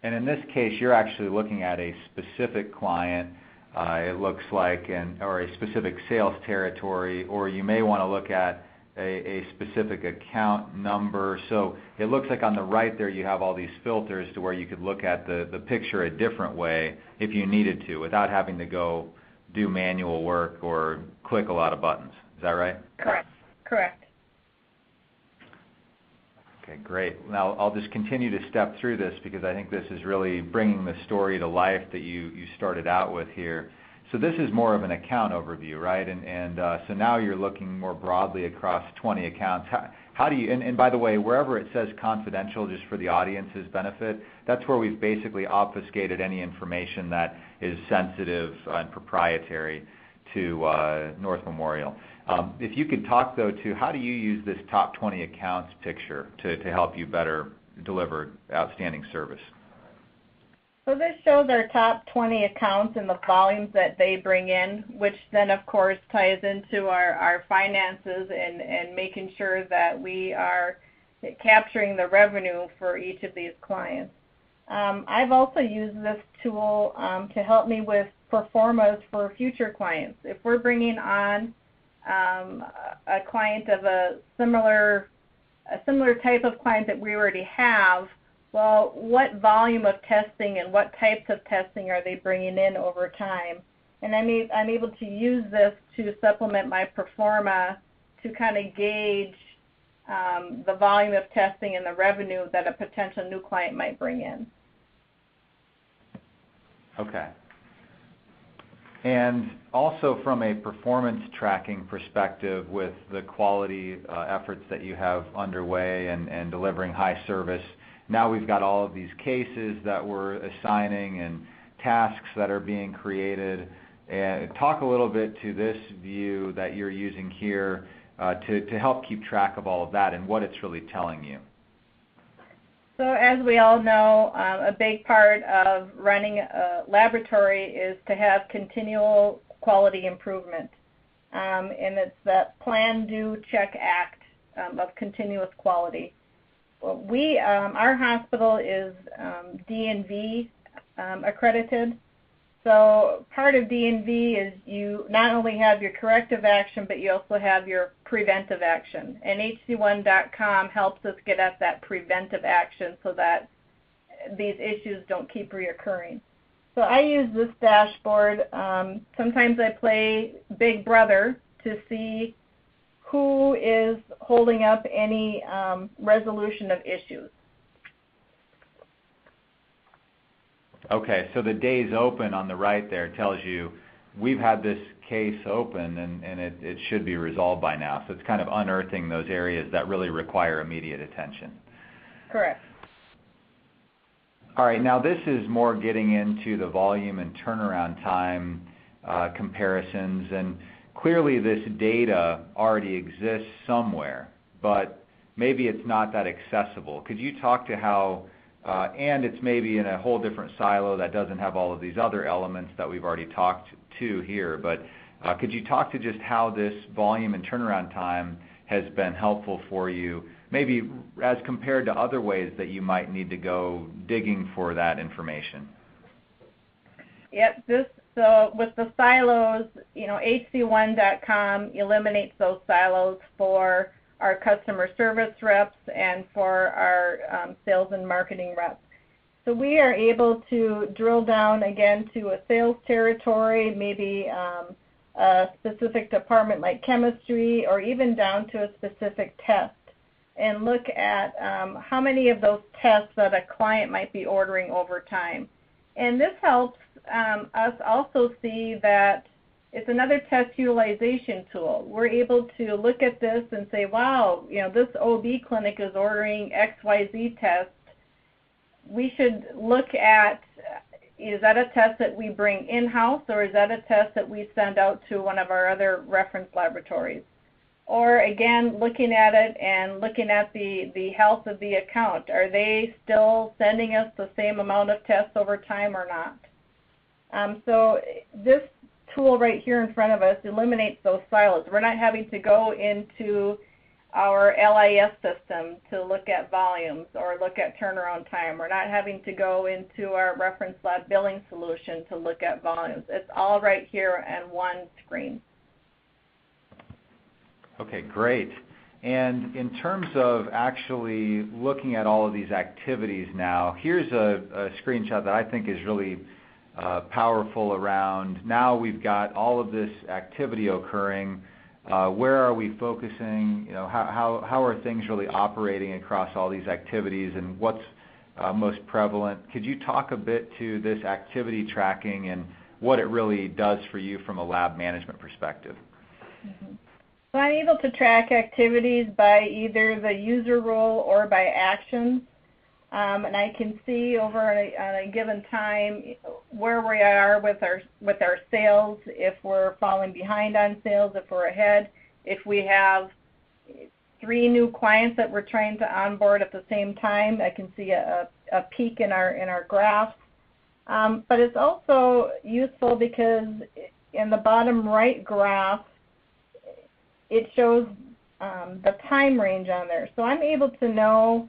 And in this case, you're actually looking at a specific client, it looks like, or a specific sales territory, or you may want to look at a specific account number. So it looks like on the right there you have all these filters to where you could look at the picture a different way if you needed to without having to go do manual work or click a lot of buttons. Is that right? Correct. Okay, great. Now I'll just continue to step through this because I think this is really bringing the story to life that you started out with here. So this is more of an account overview, right? And so now you're looking more broadly across 20 accounts. How do you, and by the way, wherever it says confidential, just for the audience's benefit, that's where we've basically obfuscated any information that is sensitive and proprietary to North Memorial. If you could talk, though, to how do you use this top 20 accounts picture to help you better deliver outstanding service? So this shows our top 20 accounts and the volumes that they bring in, which then of course ties into our finances and making sure that we are capturing the revenue for each of these clients. I've also used this tool to help me with performas for future clients. If we're bringing on a client of a similar type of client that we already have, well, what volume of testing and what types of testing are they bringing in over time? And I'm able to use this to supplement my performa to kind of gauge the volume of testing and the revenue that a potential new client might bring in. Okay. And also from a performance tracking perspective with the quality efforts that you have underway and delivering high service, now we've got all of these cases that we're assigning and tasks that are being created. And talk a little bit to this view that you're using here to help keep track of all of that and what it's really telling you. So as we all know, a big part of running a laboratory is to have continual quality improvement. And it's that plan, do, check, act of continuous quality. Well, our hospital is D&V accredited. So part of D&V is you not only have your corrective action, but you also have your preventive action. And HC1.com helps us get at that preventive action so that these issues don't keep reoccurring. So I use this dashboard. Sometimes I play Big Brother to see who is holding up any resolution of issues. Okay, so the days open on the right there tells you we've had this case open and it should be resolved by now. So it's kind of unearthing those areas that really require immediate attention. Correct. All right, now this is more getting into the volume and turnaround time comparisons, and clearly this data already exists somewhere, but maybe it's not that accessible. Could you talk to how and it's maybe in a whole different silo that doesn't have all of these other elements that we've already talked to here, but could you talk to just how this volume and turnaround time has been helpful for you, maybe as compared to other ways that you might need to go digging for that information? Yep, so with the silos, HC1.com eliminates those silos for our customer service reps and for our sales and marketing reps. So we are able to drill down again to a sales territory, maybe a specific department like chemistry, or even down to a specific test, and look at how many of those tests that a client might be ordering over time. And this helps us also see that it's another test utilization tool. We're able to look at this and say, wow, this OB clinic is ordering XYZ test. We should look at, is that a test that we bring in-house, or is that a test that we send out to one of our other reference laboratories? Or again, looking at it and looking at the health of the account. Are they still sending us the same amount of tests over time or not? So this tool right here in front of us eliminates those silos. We're not having to go into our LIS system to look at volumes or look at turnaround time. We're not having to go into our reference lab billing solution to look at volumes. It's all right here on one screen. Okay, great. And in terms of actually looking at all of these activities now, here's a screenshot that I think is really powerful around, now we've got all of this activity occurring. Where are we focusing? How are things really operating across all these activities, and what's most prevalent? Could you talk a bit to this activity tracking and what it really does for you from a lab management perspective? Mm-hmm. So I'm able to track activities by either the user role or by actions. And I can see over on a given time where we are with our sales, if we're falling behind on sales, if we're ahead, if we have 3 new clients that we're trying to onboard at the same time. I can see a peak in our graphs. But it's also useful because in the bottom right graph, it shows the time range on there. So I'm able to know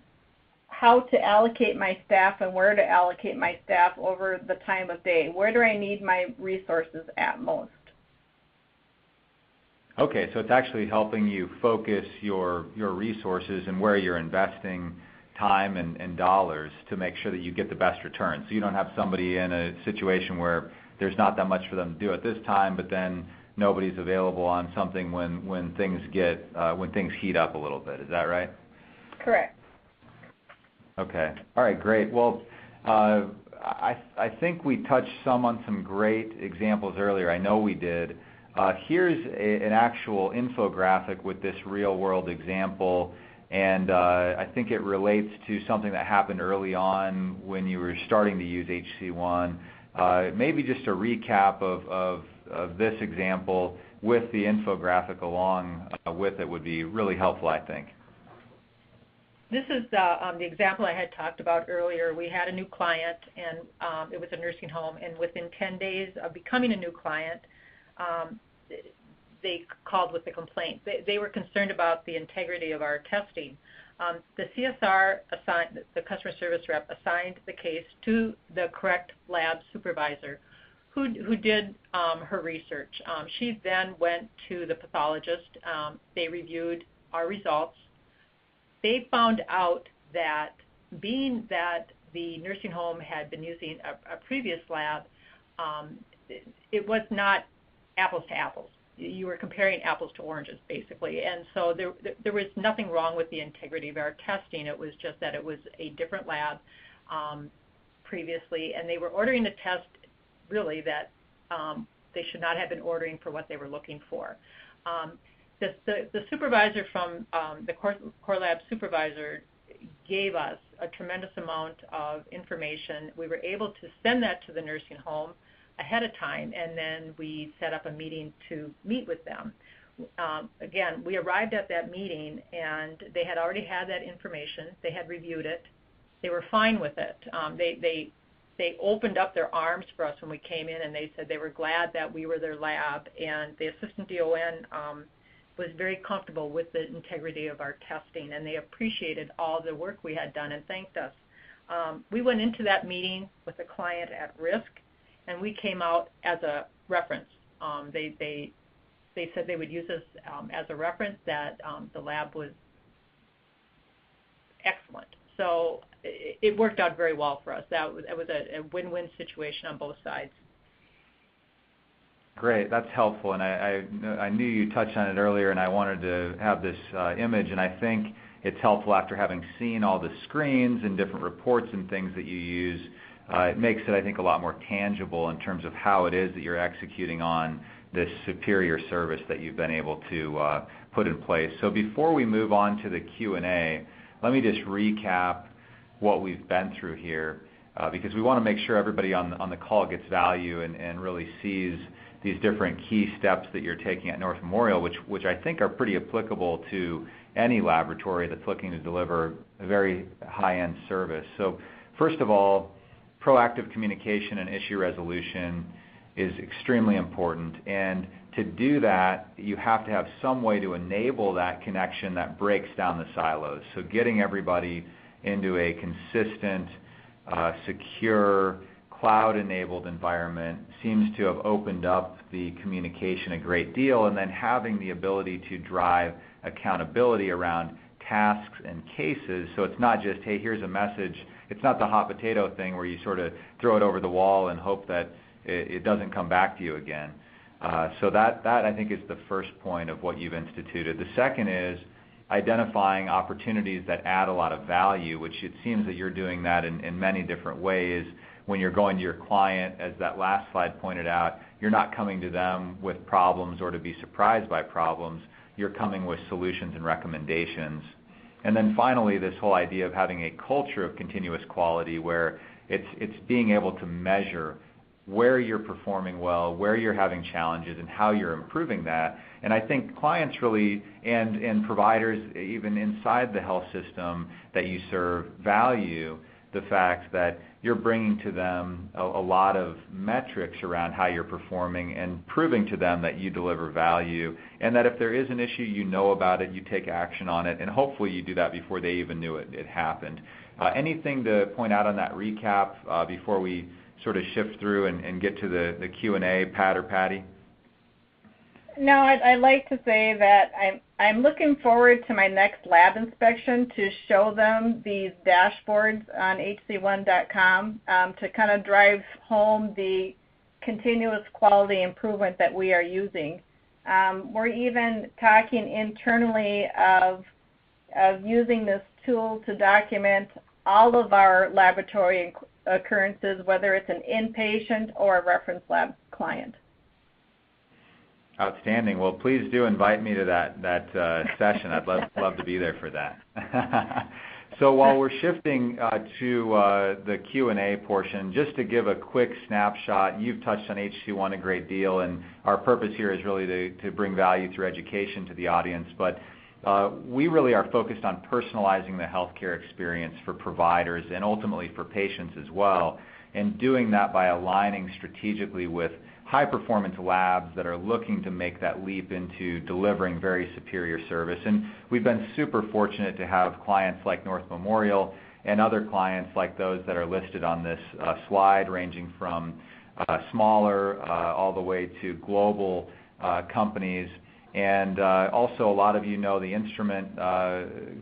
how to allocate my staff and where to allocate my staff over the time of day. Where do I need my resources at most? Okay, so it's actually helping you focus your resources and where you're investing time and dollars to make sure that you get the best return. So you don't have somebody in a situation where there's not that much for them to do at this time, but then nobody's available on something when things heat up a little bit. Is that right? Correct. Okay. All right, great. Well, I think we touched on some great examples earlier. I know we did. Here's an actual infographic with this real-world example, and I think it relates to something that happened early on when you were starting to use HC1. Maybe just a recap of this example with the infographic along with it would be really helpful, I think. This is the example I had talked about earlier. We had a new client, and it was a nursing home, and within 10 days of becoming a new client, they called with a complaint. They were concerned about the integrity of our testing. The CSR assigned, the customer service rep assigned the case to the correct lab supervisor who did her research. She then went to the pathologist. They reviewed our results. They found out that being that the nursing home had been using a previous lab, it was not apples to apples. You were comparing apples to oranges, basically. And so there was nothing wrong with the integrity of our testing. It was just that it was a different lab previously, and they were ordering a test, really, that they should not have been ordering for what they were looking for. The supervisor from the core lab supervisor gave us a tremendous amount of information. We were able to send that to the nursing home ahead of time, and then we set up a meeting to meet with them. Again, we arrived at that meeting, and they had already had that information. They had reviewed it. They were fine with it. They opened up their arms for us when we came in, and they said they were glad that we were their lab, and the assistant DON was very comfortable with the integrity of our testing, and they appreciated all the work we had done and thanked us. We went into that meeting with the client at risk, and we came out as a reference. They said they would use us as a reference, that the lab was excellent. So it worked out very well for us. It was a win-win situation on both sides. Great, that's helpful, and I knew you touched on it earlier, and I wanted to have this image, and I think it's helpful after having seen all the screens and different reports and things that you use. It makes it, I think, a lot more tangible in terms of how it is that you're executing on this superior service that you've been able to put in place. So before we move on to the Q&A, let me just recap what we've been through here, because we want to make sure everybody on the call gets value and really sees these different key steps that you're taking at North Memorial, which I think are pretty applicable to any laboratory that's looking to deliver a very high-end service. So first of all, proactive communication and issue resolution is extremely important, and to do that, you have to have some way to enable that connection that breaks down the silos. So getting everybody into a consistent, secure, cloud-enabled environment seems to have opened up the communication a great deal, and then having the ability to drive accountability around tasks and cases. So it's not just, hey, here's a message. It's not the hot potato thing where you sort of throw it over the wall and hope that it doesn't come back to you again. So that I think is the first point of what you've instituted. The second is identifying opportunities that add a lot of value, which it seems that you're doing that in many different ways. When you're going to your client, as that last slide pointed out, you're not coming to them with problems or to be surprised by problems. You're coming with solutions and recommendations. And then finally, this whole idea of having a culture of continuous quality where it's being able to measure where you're performing well, where you're having challenges, and how you're improving that. And I think clients really, and providers even inside the health system that you serve, value the fact that you're bringing to them a lot of metrics around how you're performing and proving to them that you deliver value, and that if there is an issue, you know about it, you take action on it, and hopefully you do that before they even knew it happened. Anything to point out on that recap before we sort of shift through and get to the Q&A, Pat or Patti? No, I'd like to say that I'm looking forward to my next lab inspection to show them these dashboards on hc1.com to kind of drive home the continuous quality improvement that we are using. We're even talking internally of using this tool to document all of our laboratory occurrences, whether it's an inpatient or a reference lab client. Outstanding. Well, please do invite me to that session. I'd love to be there for that. So while we're shifting to the Q&A portion, just to give a quick snapshot, you've touched on HC1 a great deal, and our purpose here is really to bring value through education to the audience. But we really are focused on personalizing the healthcare experience for providers and ultimately for patients as well, and doing that by aligning strategically with high-performance labs that are looking to make that leap into delivering very superior service. And we've been super fortunate to have clients like North Memorial and other clients like those that are listed on this slide, ranging from smaller all the way to global companies. And also, a lot of you know the instrument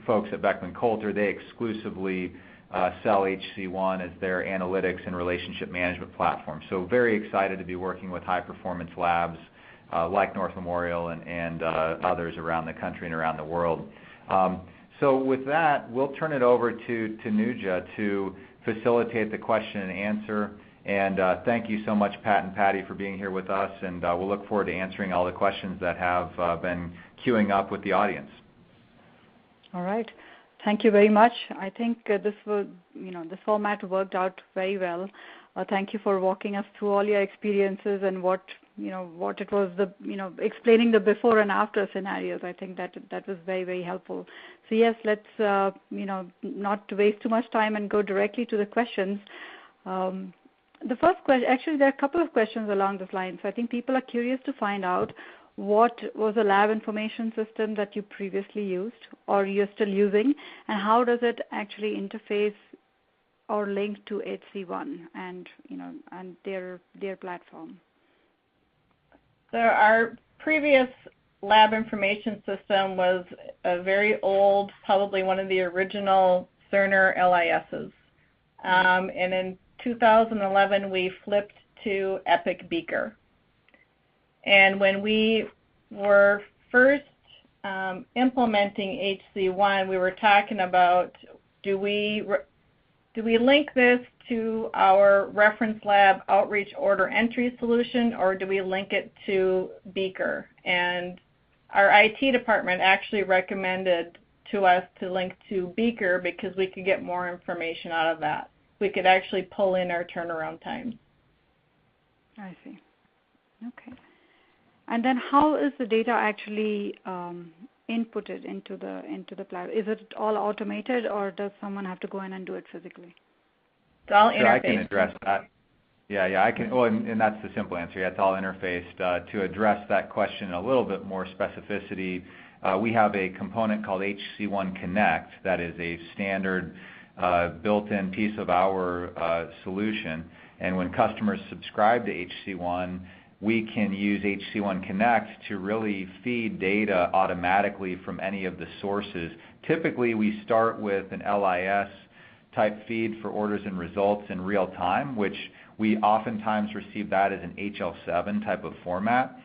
folks at Beckman Coulter. They exclusively sell HC1 as their analytics and relationship management platform. So very excited to be working with high-performance labs like North Memorial and others around the country and around the world. So with that, we'll turn it over to Tanuja to facilitate the question and answer. And thank you so much, Pat and Patti, for being here with us, and we'll look forward to answering all the questions that have been queuing up with the audience. All right. Thank you very much. I think this format worked out very well. Thank you for walking us through all your experiences and what it was, explaining the before and after scenarios. I think that was very, very helpful. So yes, let's not waste too much time and go directly to the questions. The first question, actually, there are a couple of questions along this line. So I think people are curious to find out what was a lab information system that you previously used or you're still using, and how does it actually interface or link to HC1 and their platform? So our previous lab information system was a very old, probably one of the original Cerner LISs. And in 2011, we flipped to Epic Beaker. And when we were first implementing HC1, we were talking about, do we link this to our reference lab outreach order entry solution, or do we link it to Beaker? And our IT department actually recommended to us to link to Beaker because we could get more information out of that. We could actually pull in our turnaround times. I see. Okay. And then how is the data actually inputted into the platform? Is it all automated, or does someone have to go in and do it physically? It's all interfaced. Sure, I can address that. Yeah, I can. Well, and that's the simple answer. Yeah, it's all interfaced. To address that question in a little bit more specificity, we have a component called HC1 Connect that is a standard built-in piece of our solution. And when customers subscribe to HC1, we can use HC1 Connect to really feed data automatically from any of the sources. Typically, we start with an LIS type feed for orders and results in real time, which we oftentimes receive that as an HL7 type of format.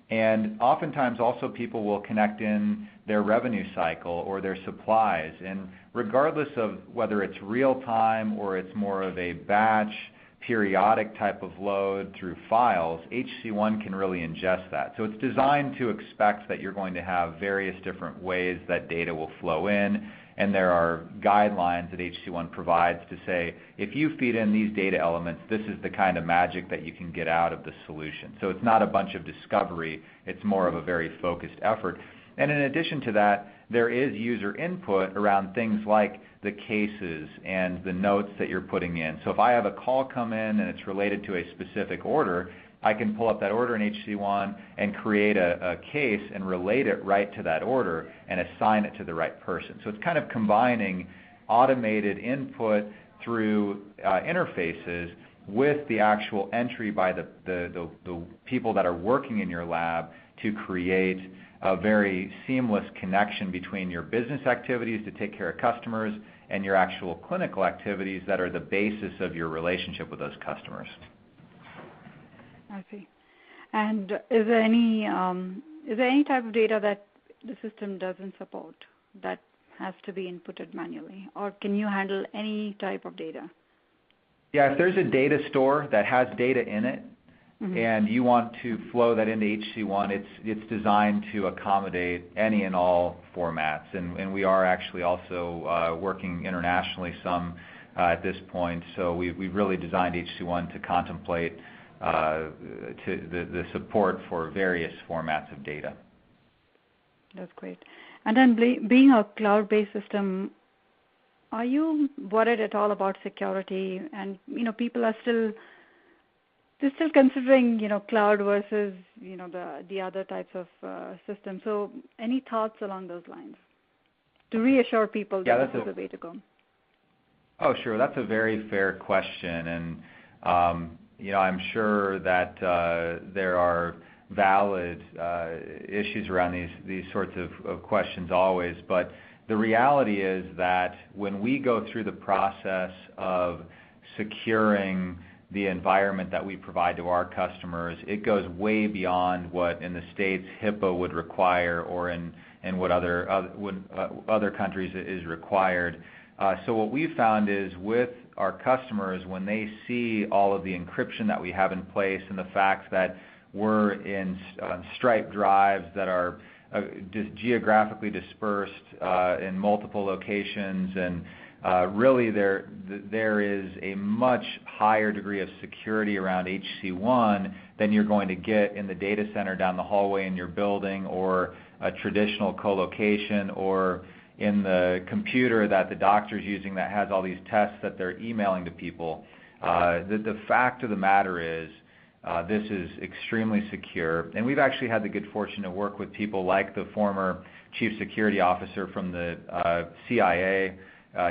And oftentimes also people will connect in their revenue cycle or their supplies. And regardless of whether it's real time or it's more of a batch, periodic type of load through files, HC1 can really ingest that. So it's designed to expect that you're going to have various different ways that data will flow in, and there are guidelines that HC1 provides to say, if you feed in these data elements, this is the kind of magic that you can get out of the solution. So it's not a bunch of discovery, it's more of a very focused effort. And in addition to that, there is user input around things like the cases and the notes that you're putting in. So if I have a call come in and it's related to a specific order, I can pull up that order in HC1 and create a case and relate it right to that order and assign it to the right person. So it's kind of combining automated input through interfaces with the actual entry by the people that are working in your lab to create a very seamless connection between your business activities to take care of customers and your actual clinical activities that are the basis of your relationship with those customers. I see. And is there any type of data that the system doesn't support that has to be inputted manually, or can you handle any type of data? Yeah, if there's a data store that has data in it, and you want to flow that into HC1, it's designed to accommodate any and all formats. And we are actually also working internationally some at this point. So we've really designed HC1 to contemplate the support for various formats of data. That's great. And then being a cloud-based system, are you worried at all about security? And people are still considering cloud versus the other types of systems. So any thoughts along those lines to reassure people that this is the way to go? Oh, sure. That's a very fair question, and I'm sure that there are valid issues around these sorts of questions always, but the reality is that when we go through the process of securing the environment that we provide to our customers, it goes way beyond what in the States HIPAA would require or in what other countries is required. So what we've found is with our customers, when they see all of the encryption that we have in place and the fact that we're in striped drives that are geographically dispersed in multiple locations, and really there is a much higher degree of security around HC1 than you're going to get in the data center down the hallway in your building, or a traditional co-location, or in the computer that the doctor's using that has all these tests that they're emailing to people. The fact of the matter is this is extremely secure, and we've actually had the good fortune to work with people like the former chief security officer from the CIA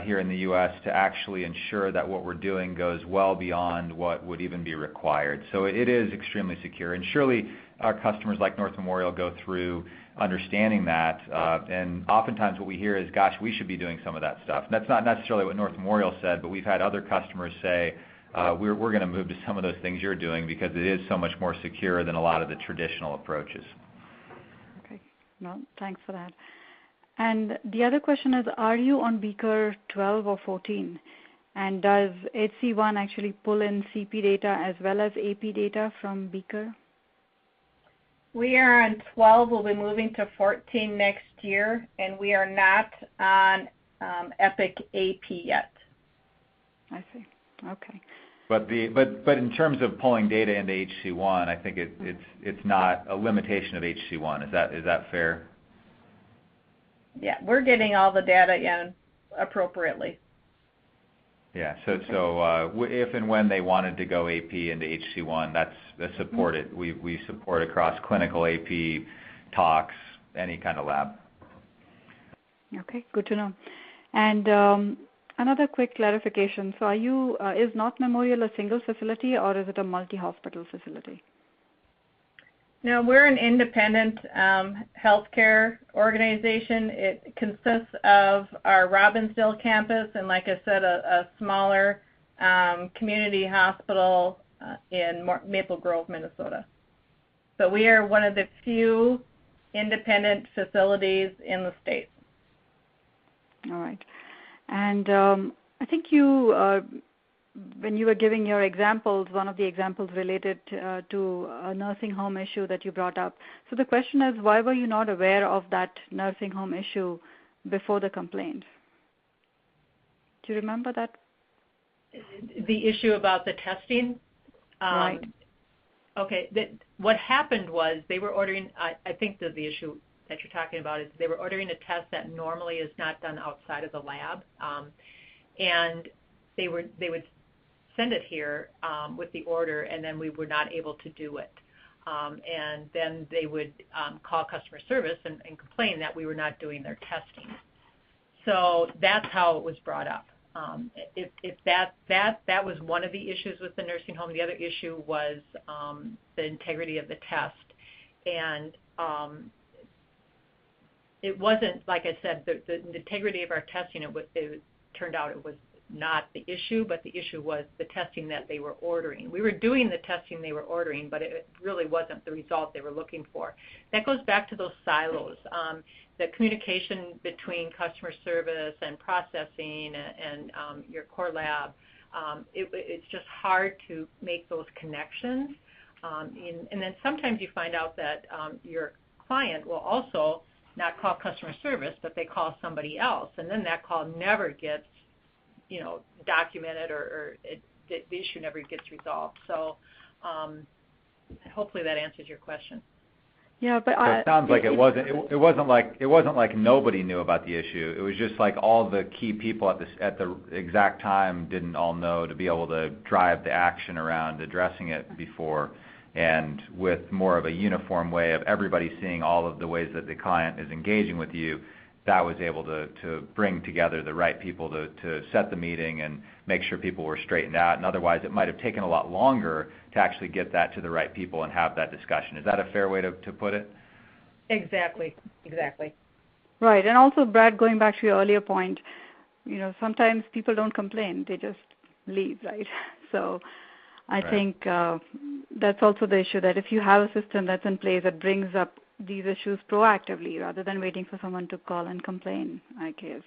here in the U.S. to actually ensure that what we're doing goes well beyond what would even be required. So it is extremely secure, and surely our customers like North Memorial go through understanding that, and oftentimes what we hear is, gosh, we should be doing some of that stuff. And that's not necessarily what North Memorial said, but we've had other customers say, we're going to move to some of those things you're doing because it is so much more secure than a lot of the traditional approaches. Okay. No, thanks for that. And the other question is, are you on Beaker 12 or 14? And does HC1 actually pull in CP data as well as AP data from Beaker? We are on 12. We'll be moving to 14 next year, and we are not on Epic AP yet. I see. Okay. But in terms of pulling data into HC1, I think it's not a limitation of HC1. Is that fair? Yeah, we're getting all the data in appropriately. Yeah. So if and when they wanted to go AP into HC1, that's supported. We support across clinical AP, tox, any kind of lab. Okay, good to know. And another quick clarification. So is North Memorial a single facility, or is it a multi-hospital facility? No, we're an independent healthcare organization. It consists of our Robbinsdale campus and, like I said, a smaller community hospital in Maple Grove, Minnesota. So we are one of the few independent facilities in the state. All right. And I think you, when you were giving your examples, one of the examples related to a nursing home issue that you brought up. So the question is, why were you not aware of that nursing home issue before the complaint? Do you remember that? The issue about the testing? Right. Okay. What happened was they were ordering, I think that the issue that you're talking about is they were ordering a test that normally is not done outside of the lab, and they would send it here with the order, and then we were not able to do it. And then they would call customer service and complain that we were not doing their testing. So that's how it was brought up. If that was one of the issues with the nursing home. The other issue was the integrity of the test, and it wasn't, like I said, the integrity of our testing. It turned out it was not the issue, but the issue was the testing that they were ordering. We were doing the testing they were ordering, but it really wasn't the result they were looking for. That goes back to those silos. The communication between customer service and processing and your core lab, it's just hard to make those connections. And then sometimes you find out that your client will also not call customer service, but they call somebody else, and then that call never gets documented, or the issue never gets resolved. So hopefully that answers your question. Yeah, but so it sounds like it wasn't like nobody knew about the issue. It was just like all the key people at the exact time didn't all know to be able to drive the action around addressing it before, and with more of a uniform way of everybody seeing all of the ways that the client is engaging with you, that was able to bring together the right people to set the meeting and make sure people were straightened out. And otherwise, it might have taken a lot longer to actually get that to the right people and have that discussion. Is that a fair way to put it? Exactly. Right. And also, Brad, going back to your earlier point, sometimes people don't complain. They just leave, right? So I think that's also the issue, that if you have a system that's in place that brings up these issues proactively rather than waiting for someone to call and complain, I guess.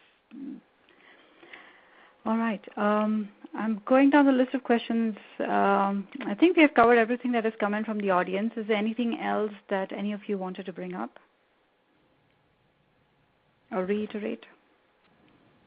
All right. I'm going down the list of questions. I think we have covered everything that has come in from the audience. Is there anything else that any of you wanted to bring up or reiterate?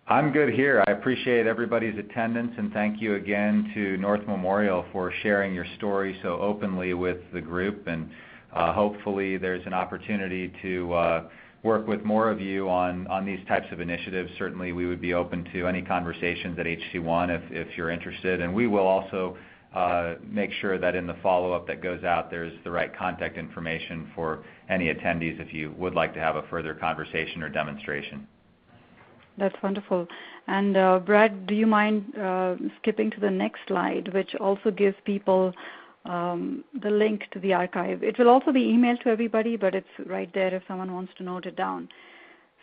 I'm good here. I appreciate everybody's attendance, and thank you again to North Memorial for sharing your story so openly with the group. And hopefully there's an opportunity to work with more of you on these types of initiatives. Certainly we would be open to any conversations at HC1 if you're interested. And we will also make sure that in the follow-up that goes out, there's the right contact information for any attendees if you would like to have a further conversation or demonstration. That's wonderful. And Brad, do you mind skipping to the next slide, which also gives people the link to the archive? It will also be emailed to everybody, but it's right there if someone wants to note it down.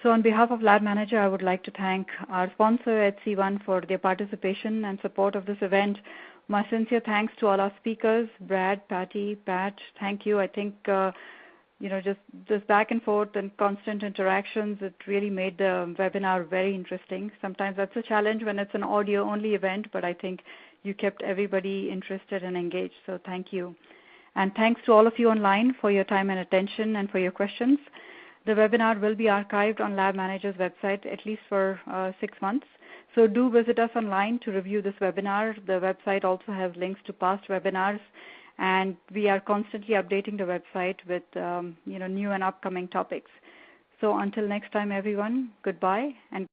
So on behalf of Lab Manager, I would like to thank our sponsor, HC1, for their participation and support of this event. My sincere thanks to all our speakers, Brad, Patti, Pat, thank you. I think just this back and forth and constant interactions, it really made the webinar very interesting. Sometimes that's a challenge when it's an audio-only event, but I think you kept everybody interested and engaged, so thank you. And thanks to all of you online for your time and attention and for your questions. The webinar will be archived on Lab Manager's website at least for 6 months. So do visit us online to review this webinar. The website also has links to past webinars, and we are constantly updating the website with new and upcoming topics. So until next time, everyone, goodbye. And